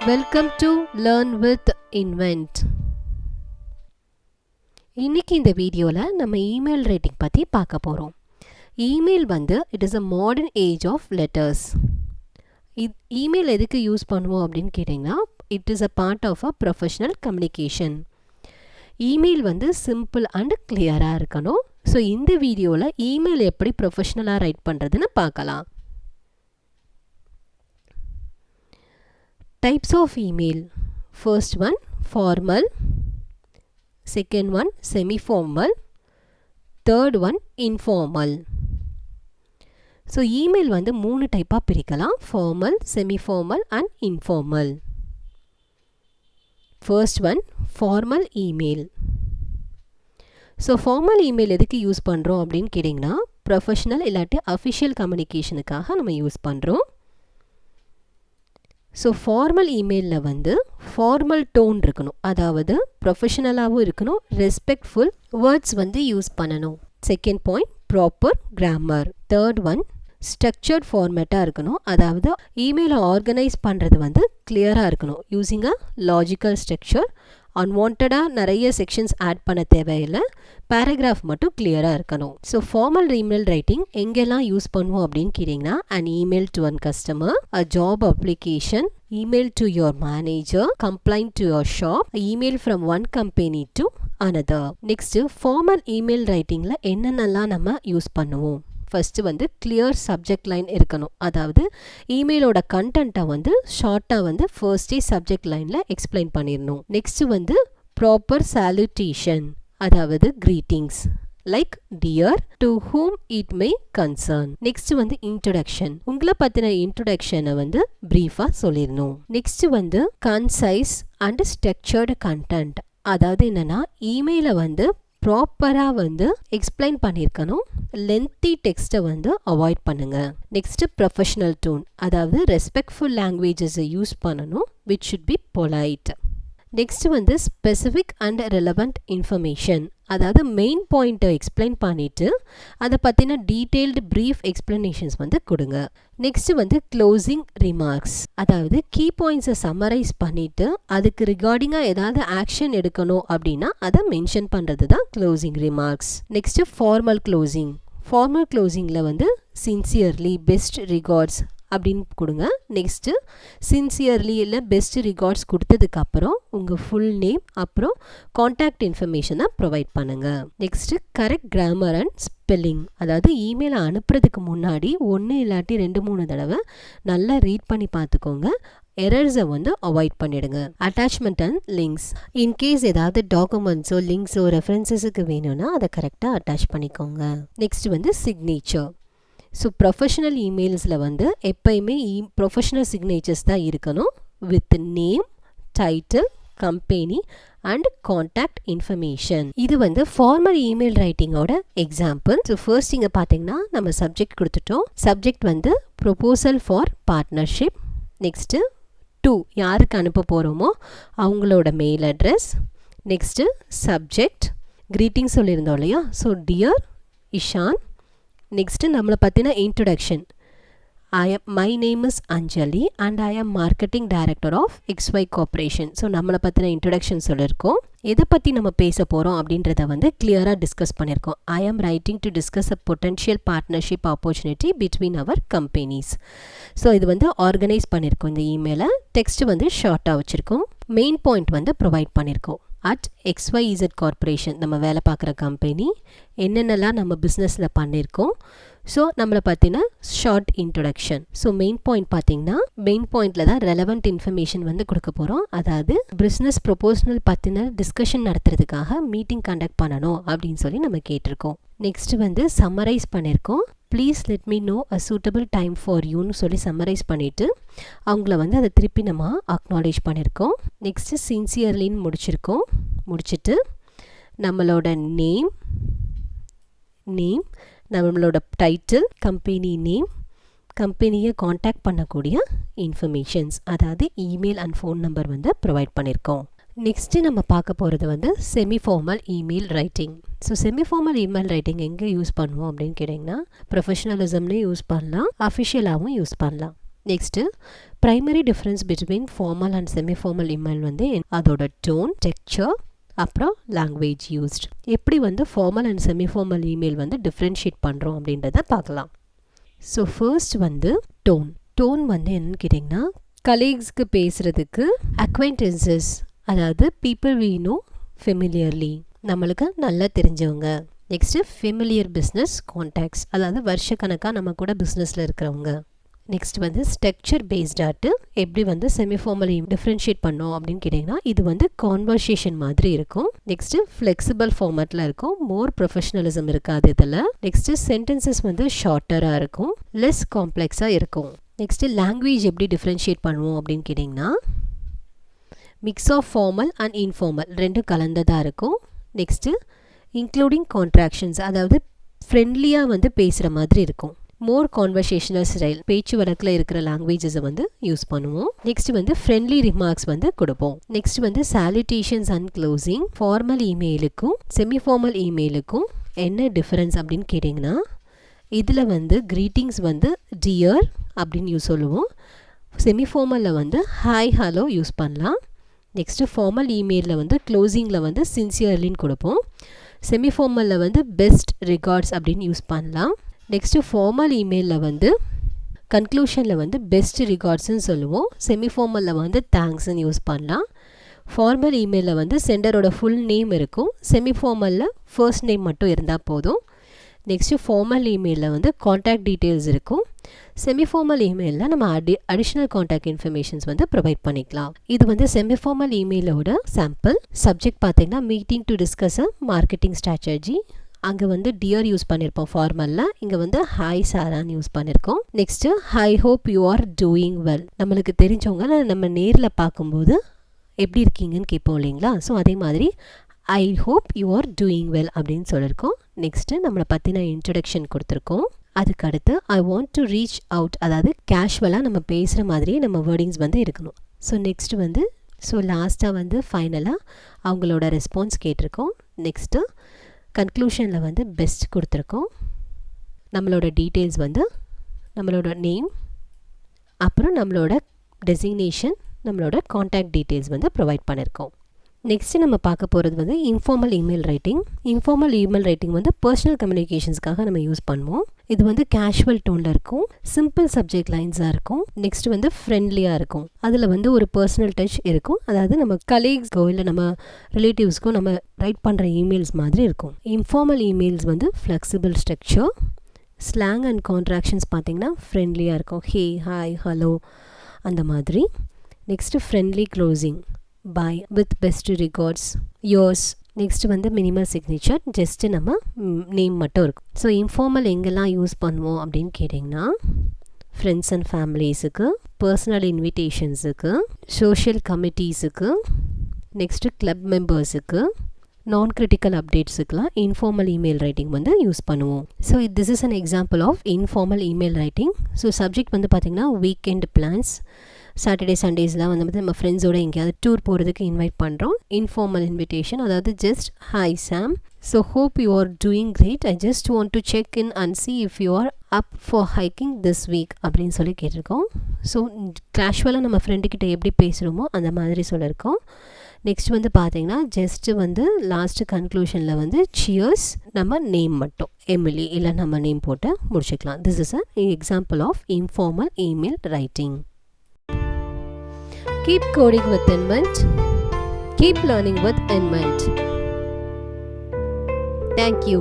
Welcome to learn with invent. இன்னைக்கு இந்த வீடியோவில் நம்ம இமெயில் ரைட்டிங் பற்றி பார்க்க போகிறோம். Email it is a modern age of letters. Email எதுக்கு யூஸ் பண்ணுவோம் அப்படின்னு கேட்டிங்கன்னா, it is a part of a professional communication. Email simple and கிளியராக இருக்கணும். ஸோ இந்த வீடியோவில் இமெயில் எப்படி ப்ரொஃபஷ்னலாக ரைட் பண்ணுறதுன்னு பார்க்கலாம். Types of email. First one formal, second one semi-formal, third one informal. So email மூணு டைப்பாக பிரிக்கலாம்: formal, semi-formal and informal. First one formal email. So formal email எதுக்கு யூஸ் பண்ணுறோம் அப்படின்னு கேட்டிங்கன்னா, ப்ரொஃபஷ்னல் இல்லாட்டி அஃபிஷியல் கம்யூனிகேஷனுக்காக நம்ம யூஸ் பண்ணுறோம். ஸோ ஃபார்மல் இமெயிலில் ஃபார்மல் டோன் இருக்கணும், அதாவது ப்ரொஃபஷனலாகவும் இருக்கணும், ரெஸ்பெக்ட்ஃபுல் வேர்ட்ஸ் யூஸ் பண்ணணும். Second point proper grammar. Third one structured ஃபார்மேட்டாக இருக்கணும், அதாவது இமெயிலை ஆர்கனைஸ் பண்ணுறது கிளியராக இருக்கணும், யூஸிங் அ லாஜிக்கல் ஸ்ட்ரக்சர். அன்வான்டாக நிறைய செக்ஷன்ஸ் ஆட் பண்ண தேவையில்லை, பேராகிராஃப் மட்டும் கிளியராக இருக்கணும். ஸோ ஃபார்மல் இமெயில் ரைட்டிங் எங்கெல்லாம் யூஸ் பண்ணுவோம் அப்படின்னு கேட்டிங்கன்னா, an email to one customer, a job application, email to your manager, complaint to your shop, email from one company to another. Next formal email ரைட்டிங்கில் என்னென்னலாம் நம்ம யூஸ் பண்ணுவோம். First clear subject line இருக்கணும், அதாவது இமெயிலோட கண்டென்ட்டை ஷார்ட்டாக ஃபர்ஸ்டே சப்ஜெக்ட் லைனில் எக்ஸ்பிளைன் பண்ணிடணும். நெக்ஸ்ட்டு ப்ராப்பர் சாலுட்டேஷன், அதாவது greetings like dear, to whom it may concern. Next introduction, உங்களை பற்றின இன்ட்ரோடக்ஷனை ப்ரீஃபாக சொல்லிடணும். Next concise and structured content, அதாவது என்னென்னா இமெயிலை ப்ராப்பராக எக்ஸ்பிளைன் பண்ணியிருக்கணும், லென்த்தி டெக்ஸ்ட்டை அவாய்ட் பண்ணுங்கள். நெக்ஸ்ட்டு ப்ரொஃபஷ்னல் டோன், அதாவது ரெஸ்பெக்ட்ஃபுல் லாங்குவேஜஸை யூஸ் பண்ணணும், which should be polite. Next specific and relevant information, அதாவது மெயின் பாயிண்ட்டை எக்ஸ்பிளைன் பண்ணிவிட்டு அதை பற்றின டீட்டெயில்டு ப்ரீஃப் எக்ஸ்பிளனேஷன்ஸ் கொடுங்க. நெக்ஸ்ட்டு க்ளோசிங் ரிமார்க்ஸ், அதாவது கீ பாயிண்ட்ஸை சம்மரைஸ் பண்ணிவிட்டு அதுக்கு ரிகார்டிங்காக ஏதாவது ஆக்ஷன் எடுக்கணும் அப்படின்னா அதை மென்ஷன் பண்ணுறது தான் closing remarks. Next formal closing. Formal க்ளோசிங்கில் சின்சியர்லி, பெஸ்ட் ரிகார்ட்ஸ் அப்படின்னு கொடுங்க. நெக்ஸ்ட்டு சின்சியர்லி இல்லை பெஸ்ட் ரிகார்ட்ஸ் கொடுத்ததுக்கப்புறம் உங்கள் ஃபுல் நேம் அப்புறம் காண்டாக்ட் இன்ஃபர்மேஷனை ப்ரொவைட் பண்ணுங்கள். Next correct grammar and spelling, அதாவது இமெயிலை அனுப்புறதுக்கு முன்னாடி 1 இல்லாட்டி 2-3 தடவை நல்லா ரீட் பண்ணி பார்த்துக்கோங்க. எரர்ஸை அவாய்ட் பண்ணிடுங்க. அட்டாச்மெண்ட் அண்ட் லிங்க்ஸ், இன்கேஸ் ஏதாவது டாக்குமெண்ட்ஸோ லிங்க்ஸோ ரெஃபரன்சஸுக்கு வேணும்னா அதை கரெக்டாக அட்டாச் பண்ணிக்கோங்க. Next signature. ஸோ ப்ரொஃபஷ்னல் இமெயில்ஸில் எப்பயுமே ப்ரொஃபஷ்னல் சிக்னேச்சர்ஸ் தான் இருக்கணும், with name, title, company and contact information. இது ஃபார்மல் இமெயில் ரைட்டிங்கோட எக்ஸாம்பிள். ஸோ ஃபர்ஸ்ட் இங்கே பார்த்தீங்கன்னா நம்ம சப்ஜெக்ட் கொடுத்துட்டோம். Subject proposal for partnership. Next யாருக்கு அனுப்ப போகிறோமோ அவங்களோட mail address. Next subject greeting சொல்லியிருந்தோம் இல்லையா, ஸோ டியர் இஷான். நெக்ஸ்ட்டு நம்மளை பற்றின introduction, my name is Anjali and I am marketing director of XY corporation. So நம்மளை பற்றின இன்ட்ரொடக்ஷன் சொல்லியிருக்கோம். எதை பற்றி நம்ம பேச போகிறோம் அப்படின்றத கிளியராக டிஸ்கஸ் பண்ணியிருக்கோம். I am writing to discuss a potential partnership opportunity between our companies. So இது ஆர்கனைஸ் பண்ணியிருக்கோம். இந்த இமெயிலை டெக்ஸ்ட் ஷார்ட்டாக வச்சுருக்கோம். மெயின் பாயிண்ட் ப்ரொவைட் பண்ணியிருக்கோம். அட் XYZ கார்பரேஷன், நம்ம வேலை பார்க்குற கம்பெனி, என்னென்னலாம் நம்ம பிஸ்னஸில் பண்ணியிருக்கோம், ஸோ நம்மளை பற்றின short introduction. So main point பார்த்தீங்கன்னா, மெயின் பாயிண்டில் தான் ரெலவெண்ட் இன்ஃபர்மேஷன் கொடுக்க போகிறோம். அதாவது பிஸ்னஸ் ப்ரொபோசல் பற்றின டிஸ்கஷன் நடத்துறதுக்காக மீட்டிங் கண்டக்ட் பண்ணணும் அப்படின்னு சொல்லி நம்ம கேட்டிருக்கோம். நெக்ஸ்ட் சம்மரைஸ் பண்ணியிருக்கோம். Please let me know a suitable time for யூன்னு சொல்லி சம்மரைஸ் பண்ணிவிட்டு அவங்கள அதை திருப்பி நம்ம அக்னாலேஜ் பண்ணியிருக்கோம். நெக்ஸ்ட்டு சின்சியர்லின்னு முடிச்சிருக்கோம். முடிச்சுட்டு நம்மளோட நேம், நம்மளோட டைட்டில், கம்பெனி நேம், கம்பெனியை காண்டாக்ட் பண்ணக்கூடிய இன்ஃபர்மேஷன்ஸ், அதாவது email and phone number provide பண்ணியிருக்கோம். நெக்ஸ்ட்டு நம்ம பார்க்க போகிறது semiformal email writing. So semiformal email writing எங்கே யூஸ் பண்ணுவோம் அப்படின்னு கேட்டிங்கன்னா, ப்ரொஃபஷனலிசம்லேயும் யூஸ் பண்ணலாம், அஃபிஷியலாகவும் யூஸ் பண்ணலாம். Next primary difference between formal and semi formal email வந்து அதோட டோன், டெக்ஸ்சர், அப்புறம் லாங்குவேஜ் யூஸ்ட். எப்படி வந்து formal and semi formal email வந்து டிஃப்ரென்ஷியேட் பண்ணுறோம் அப்படின்றத பார்க்கலாம். ஸோ ஃபர்ஸ்ட் வந்து டோன். டோன் வந்து என்னன்னு கேட்டிங்கன்னா, கலீக்ஸ்க்கு பேசுகிறதுக்கு அக்வைண்டன்சஸ், அதாவது பீப்புள் வி நோ ஃபெமிலியர்லி, நம்மளுக்கு நல்லா தெரிஞ்சவங்க. நெக்ஸ்ட்டு ஃபெமிலியர் பிஸ்னஸ் கான்டாக்ட்ஸ், அதாவது வருஷக்கணக்காக நம்ம கூட பிஸ்னஸில் இருக்கிறவங்க. நெக்ஸ்ட் வந்து ஸ்ட்ரக்சர் பேஸ்டாட்டு எப்படி வந்து செமிஃபார்மல் டிஃப்ரென்ஷியேட் பண்ணோம் அப்படின்னு கேட்டிங்கன்னா, இது வந்து கான்வர்சேஷன் மாதிரி இருக்கும். நெக்ஸ்ட்டு ஃப்ளெக்சிபிள் ஃபார்மேட்டில் இருக்கும், மோர் ப்ரொஃபஷனலிசம் இருக்காது இதில். நெக்ஸ்ட்டு சென்டென்சஸ் வந்து ஷார்ட்டராக இருக்கும், லெஸ் காம்ப்ளெக்ஸாக இருக்கும். நெக்ஸ்ட்டு லாங்குவேஜ் எப்படி டிஃப்ரென்ஷியேட் பண்ணுவோம் அப்படின்னு கேட்டிங்கன்னா, mix of formal and informal ரெண்டும் கலந்ததாக இருக்கும். நெக்ஸ்ட்டு இன்க்ளூடிங் கான்ட்ராக்ஷன்ஸ், அதாவது ஃப்ரெண்ட்லியாக வந்து பேசுகிற மாதிரி இருக்கும். மோர் கான்வர்சேஷனல் ஸ்டைல், பேச்சு வழக்கில் இருக்கிற லாங்குவேஜஸை வந்து யூஸ் பண்ணுவோம். நெக்ஸ்ட் வந்து ஃப்ரெண்ட்லி ரிமார்க்ஸ் வந்து கொடுப்போம். நெக்ஸ்ட் வந்து சாலிட்டேஷன்ஸ் அண்ட் க்ளோசிங். ஃபார்மல் இமெயிலுக்கும் செமி ஃபார்மல் இமெயிலுக்கும் என்ன டிஃபரன்ஸ் அப்படின்னு கேட்டிங்கன்னா, இதில் வந்து க்ரீட்டிங்ஸ் வந்து டியர் அப்படின்னு சொல்லுவோம். செமி ஃபார்மலில் வந்து ஹாய் ஹலோ யூஸ் பண்ணலாம். நெக்ஸ்ட்டு ஃபார்மல் இமெயிலில் வந்து க்ளோசிங்கில் வந்து சின்சியர்லின்னு கொடுப்போம். செமி ஃபார்மலில் வந்து பெஸ்ட் ரிகார்ட்ஸ் அப்படின்னு யூஸ் பண்ணலாம். நெக்ஸ்ட்டு ஃபார்மல் இமெயிலில் வந்து கன்க்ளூஷனில் வந்து பெஸ்ட் ரிகார்ட்ஸ்ன்னு சொல்லுவோம். செமி ஃபார்மலில் வந்து தேங்க்ஸ்ன்னு யூஸ் பண்ணலாம். ஃபார்மல் இமெயிலில் வந்து சென்டரோட ஃபுல் நேம் இருக்கும். செமி ஃபார்மலில் ஃபர்ஸ்ட் நேம் மட்டும் இருந்தால் போதும். நெக்ஸ்ட்டு ஃபார்மல் இமெயிலில் வந்து காண்டாக்ட் டீட்டெயில்ஸ் இருக்கும். செமிஃபார்மல் இமெயிலில் நம்ம அடிஷ்னல் காண்டாக்ட் இன்ஃபர்மேஷன்ஸ் வந்து ப்ரொவைட் பண்ணிக்கலாம். இது வந்து செமிஃபார்மல் இமெயிலோட சாம்பிள். சப்ஜெக்ட் பார்த்தீங்கன்னா meeting to discuss a marketing strategy. அங்கே வந்து டியர் யூஸ் பண்ணியிருப்போம் ஃபார்மலில், இங்கே வந்து ஹாய் சாரான்னு யூஸ் பண்ணியிருக்கோம். Next I hope you are doing well. நம்மளுக்கு தெரிஞ்சவங்க நம்ம நேரில் பார்க்கும்போது எப்படி இருக்கீங்கன்னு கேட்போம் இல்லைங்களா? ஸோ அதே மாதிரி I hope you are doing well அப்படின்னு சொல்லியிருக்கோம். நெக்ஸ்ட்டு நம்மளை பற்றின இன்ட்ரடக்ஷன் கொடுத்துருக்கோம். அதுக்கடுத்து I want to reach out, அதாவது கேஷுவலாக நம்ம பேசுகிற மாதிரியே நம்ம வேர்டிங்ஸ் வந்து இருக்கணும். ஸோ நெக்ஸ்ட் வந்து லாஸ்ட்டாக வந்து ஃபைனலாக அவங்களோட ரெஸ்பான்ஸ் கேட்டிருக்கோம். நெக்ஸ்ட்டு கன்க்ளூஷனில் வந்து பெஸ்ட் கொடுத்துருக்கோம். நம்மளோட டீட்டெயில்ஸ் வந்து நம்மளோட நேம், அப்புறம் நம்மளோட டெசிக்னேஷன், நம்மளோட காண்டாக்ட் டீட்டெயில்ஸ் வந்து ப்ரொவைட் பண்ணியிருக்கோம். நெக்ஸ்ட்டு நம்ம பார்க்க போகிறது வந்து informal email writing. Informal email writing வந்து பர்சனல் கம்யூனிகேஷன்ஸ்க்காக நம்ம யூஸ் பண்ணுவோம். இது வந்து கேஷுவல் டோனில் இருக்கும், சிம்பிள் சப்ஜெக்ட் லைன்ஸாக இருக்கும். நெக்ஸ்ட் வந்து ஃப்ரெண்ட்லியாக இருக்கும். அதில் வந்து ஒரு பர்சனல் டச் இருக்கும், அதாவது நம்ம கலீக்ஸ்க்கோ இல்லை நம்ம ரிலேட்டிவ்ஸ்க்கோ நம்ம ரைட் பண்ணுற இமெயில்ஸ் மாதிரி இருக்கும். இன்ஃபார்மல் இமெயில்ஸ் வந்து flexible structure. Slang and contractions பார்த்திங்கன்னா ஃப்ரெண்ட்லியாக இருக்கும், ஹே ஹாய் ஹலோ அந்த மாதிரி. Next friendly closing, bye with best regards, yours. Next வந்து மினிமல் சிக்னேச்சர், ஜஸ்ட்டு நம்ம நேம் மட்டும் இருக்கும். ஸோ இன்ஃபார்மல் எங்கெல்லாம் யூஸ் பண்ணுவோம் அப்படின்னு கேட்டிங்கன்னா, ஃப்ரெண்ட்ஸ் அண்ட் ஃபேமிலிஸுக்கு, பர்சனல் இன்விடேஷன்ஸுக்கு, சோஷியல் கமிட்டிஸுக்கு, நெக்ஸ்ட்டு கிளப் மெம்பர்ஸுக்கு, நான் கிரிட்டிக்கல் அப்டேட்ஸுக்கெலாம் இன்ஃபார்மல் இமெயில் ரைட்டிங் வந்து யூஸ் பண்ணுவோம். So this is an example of informal email writing. So subject வந்து பார்த்திங்கன்னா வீக்கெண்ட் பிளான்ஸ். சாட்டர்டே சண்டேஸ்லாம் வந்து நம்ம ஃப்ரெண்ட்ஸோடு எங்கேயாவது டூர் போகிறதுக்கு இன்வைட் பண்ணுறோம். இன்ஃபார்மல் இன்விடேஷன், அதாவது just hi Sam, so hope you are doing great, I just want to check in and see if you are up for hiking this week அப்படின்னு சொல்லி கேட்டிருக்கோம். ஸோ கேஷுவலாக நம்ம ஃப்ரெண்டுக்கிட்ட எப்படி பேசுகிறோமோ அந்த மாதிரி சொல்லியிருக்கோம். நெக்ஸ்ட் வந்து பார்த்தீங்கன்னா ஜஸ்ட்டு வந்து லாஸ்ட்டு கன்க்ளூஷனில் வந்து சியர்ஸ், நம்ம நேம் மட்டும் எமிலி இல்லை நம்ம நேம் போட்டு முடிச்சுக்கலாம். This is a example of informal email writing. Keep coding with Enment. Keep learning with Enment. Thank you.